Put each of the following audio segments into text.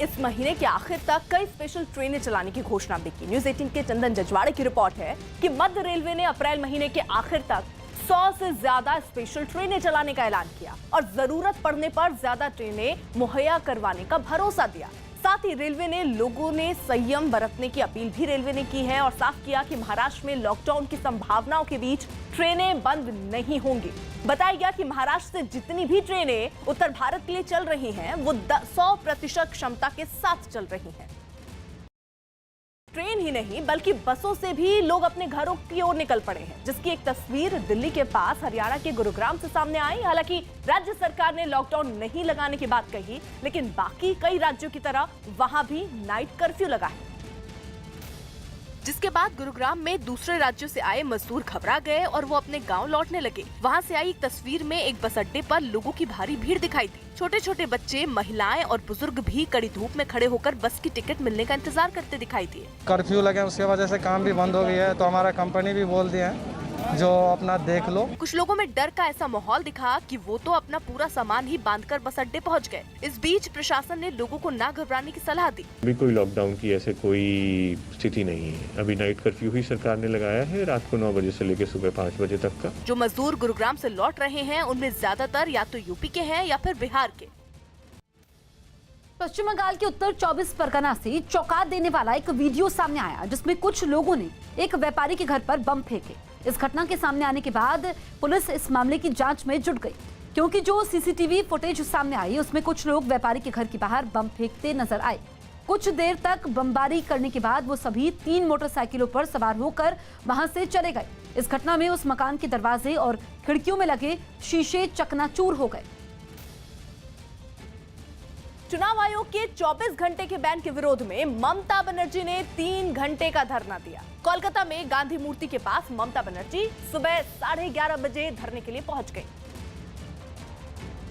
इस महीने के आखिर तक कई स्पेशल ट्रेनें चलाने की घोषणा भी की। न्यूज़ 18 के चंदन जजवाड़े की रिपोर्ट है कि मध्य रेलवे ने अप्रैल महीने के आखिर तक 100 से ज्यादा स्पेशल ट्रेनें चलाने का ऐलान किया और जरूरत पड़ने पर ज्यादा ट्रेनें मुहैया करवाने का भरोसा दिया। साथ ही रेलवे ने लोगों ने संयम बरतने की अपील भी रेलवे ने की है और साफ किया कि महाराष्ट्र में लॉकडाउन की संभावनाओं के बीच ट्रेनें बंद नहीं होंगी। बताया गया कि महाराष्ट्र से जितनी भी ट्रेनें उत्तर भारत के लिए चल रही हैं वो 100% क्षमता के साथ चल रही हैं। ट्रेन ही नहीं बल्कि बसों से भी लोग अपने घरों की ओर निकल पड़े हैं, जिसकी एक तस्वीर दिल्ली के पास हरियाणा के गुरुग्राम से सामने आई। हालांकि राज्य सरकार ने लॉकडाउन नहीं लगाने की बात कही, लेकिन बाकी कई राज्यों की तरह वहां भी नाइट कर्फ्यू लगा है, जिसके बाद गुरुग्राम में दूसरे राज्यों से आए मजदूर घबरा गए और वो अपने गांव लौटने लगे। वहां से आई एक तस्वीर में एक बस अड्डे पर लोगों की भारी भीड़ दिखाई दी। छोटे छोटे बच्चे, महिलाएं और बुजुर्ग भी कड़ी धूप में खड़े होकर बस की टिकट मिलने का इंतजार करते दिखाई दिए। कर्फ्यू लगे उसके वजह से काम भी बंद हो गया है, तो हमारा कंपनी भी बोल दिया है जो अपना देख लो। कुछ लोगों में डर का ऐसा माहौल दिखा कि वो तो अपना पूरा सामान ही बांधकर बस अड्डे पहुंच गए। इस बीच प्रशासन ने लोगों को ना घबराने की सलाह दी। अभी कोई लॉकडाउन की ऐसे कोई स्थिति नहीं है। अभी नाइट कर्फ्यू ही सरकार ने लगाया है, रात को 9 बजे से लेकर सुबह 5 बजे तक का। जो मजदूर गुरुग्राम से लौट रहे हैं उनमें ज्यादातर या तो यूपी के हैं या फिर बिहार के। पश्चिम बंगाल के उत्तर 24 परगना से चौंका देने वाला एक वीडियो सामने आया, जिसमें कुछ लोगों ने एक व्यापारी के घर पर बम फेंके। इस घटना के सामने आने के बाद पुलिस इस मामले की जांच में जुट गई, क्योंकि जो सीसीटीवी फुटेज सामने आई उसमें कुछ लोग व्यापारी के घर के बाहर बम फेंकते नजर आए। कुछ देर तक बमबारी करने के बाद वो सभी 3 मोटरसाइकिलों पर सवार होकर वहां से चले गए। इस घटना में उस मकान के दरवाजे और खिड़कियों में लगे शीशे चकनाचूर हो गए। चुनाव आयोग के 24 घंटे के बैन के विरोध में ममता बनर्जी ने 3 घंटे का धरना दिया। कोलकाता में गांधी मूर्ति के पास ममता बनर्जी सुबह 11:30 बजे धरने के लिए पहुंच गई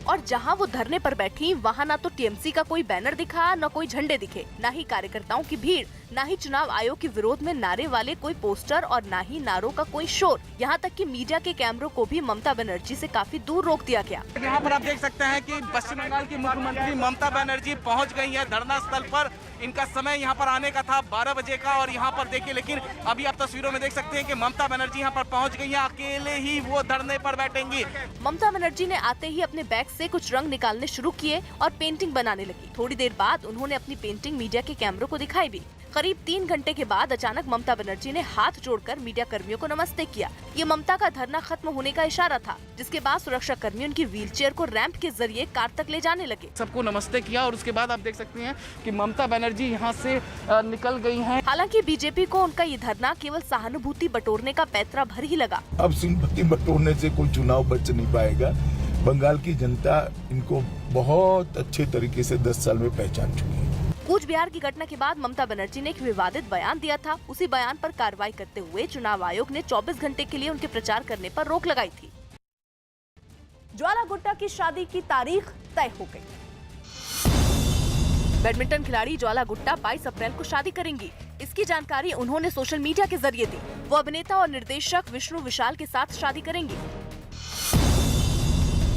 और जहां वो धरने पर बैठी वहां ना तो टीएमसी का कोई बैनर दिखा, न कोई झंडे दिखे, ना ही कार्यकर्ताओं की भीड़, ना ही चुनाव आयोग के विरोध में नारे वाले कोई पोस्टर और ना ही नारों का कोई शोर। यहाँ तक कि मीडिया के कैमरों को भी ममता बनर्जी से काफी दूर रोक दिया गया। यहाँ पर आप देख सकते हैं कि पश्चिम बंगाल की मुख्यमंत्री ममता बनर्जी पहुँच गई है धरना स्थल पर। इनका समय यहाँ पर आने का था 12 बजे का और यहाँ पर देखिए, लेकिन अभी आप तस्वीरों में देख सकते हैं कि ममता बनर्जी यहाँ पर पहुँच गई है। अकेले ही वो धरने पर बैठेंगी। ममता बनर्जी ने आते ही अपने बैग से कुछ रंग निकालने शुरू किए और पेंटिंग बनाने लगी। थोड़ी देर बाद उन्होंने अपनी पेंटिंग मीडिया के कैमरों को दिखाई भी। करीब 3 घंटे के बाद अचानक ममता बनर्जी ने हाथ जोड़कर मीडिया कर्मियों को नमस्ते किया। ये ममता का धरना खत्म होने का इशारा था, जिसके बाद सुरक्षा कर्मी उनकी व्हीलचेयर को रैंप के जरिए कार तक ले जाने लगे। सबको नमस्ते किया और उसके बाद आप देख सकते हैं कि ममता बनर्जी यहाँ से निकल गई हैं। हालांकि बीजेपी को उनका ये धरना केवल सहानुभूति बटोरने का पैतरा भर ही लगा। अब सिंपैथी बटोरने से कोई चुनाव बच नहीं पाएगा। बंगाल की जनता इनको बहुत अच्छे तरीके से 10 साल में पहचान चुकी है। कूच बिहार की घटना के बाद ममता बनर्जी ने एक विवादित बयान दिया था। उसी बयान पर कार्रवाई करते हुए चुनाव आयोग ने 24 घंटे के लिए उनके प्रचार करने पर रोक लगाई थी। ज्वाला गुट्टा की शादी की तारीख तय हो गई। बैडमिंटन खिलाड़ी ज्वाला गुट्टा 22 अप्रैल को शादी करेंगी। इसकी जानकारी उन्होंने सोशल मीडिया के जरिए दी। वो अभिनेता और निर्देशक विष्णु विशाल के साथ शादी करेंगी।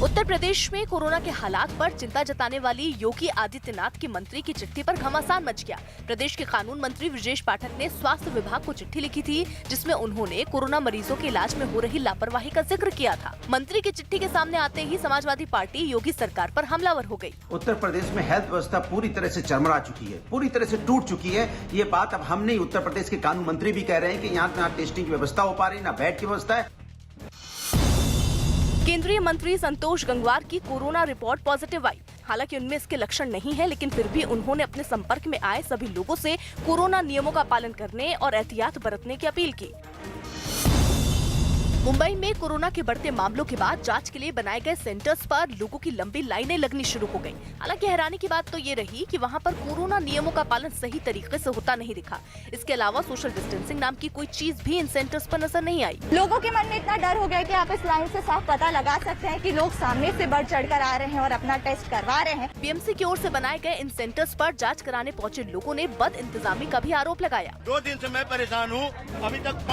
उत्तर प्रदेश में कोरोना के हालात पर चिंता जताने वाली योगी आदित्यनाथ की मंत्री की चिट्ठी पर घमासान मच गया। प्रदेश के कानून मंत्री ब्रजेश पाठक ने स्वास्थ्य विभाग को चिट्ठी लिखी थी, जिसमें उन्होंने कोरोना मरीजों के इलाज में हो रही लापरवाही का जिक्र किया था। मंत्री की चिट्ठी के सामने आते ही समाजवादी पार्टी योगी सरकार पर हमलावर हो गई। उत्तर प्रदेश में हेल्थ व्यवस्था पूरी तरह से चरमरा चुकी है, पूरी तरह से टूट चुकी है। ये बात अब हम नहीं, उत्तर प्रदेश के कानून मंत्री भी कह रहे हैं कि यहाँ ना टेस्टिंग की व्यवस्था हो पा रही, ना बेड की व्यवस्था है। केंद्रीय मंत्री संतोष गंगवार की कोरोना रिपोर्ट पॉजिटिव आई। हालांकि उनमें इसके लक्षण नहीं है, लेकिन फिर भी उन्होंने अपने संपर्क में आए सभी लोगों से कोरोना नियमों का पालन करने और एहतियात बरतने की अपील की। मुंबई में कोरोना के बढ़ते मामलों के बाद जांच के लिए बनाए गए सेंटर्स पर लोगों की लंबी लाइनें लगनी शुरू हो गईं। हालांकि हैरानी की बात तो ये रही कि वहां पर कोरोना नियमों का पालन सही तरीके से होता नहीं दिखा। इसके अलावा सोशल डिस्टेंसिंग नाम की कोई चीज भी इन सेंटर्स पर नजर नहीं आई। लोगों के मन में इतना डर हो गया कि आप इस लाइन से साफ पता लगा सकते हैं कि लोग सामने से बढ़ चढ़कर आ रहे हैं और अपना टेस्ट करवा रहे हैं। बीएमसी की ओर से बनाए गए इन सेंटर्स पर जाँच कराने पहुँचे लोगों ने बद इंतजामी का भी आरोप लगाया। 2 दिन से मैं परेशान हूँ, अभी तक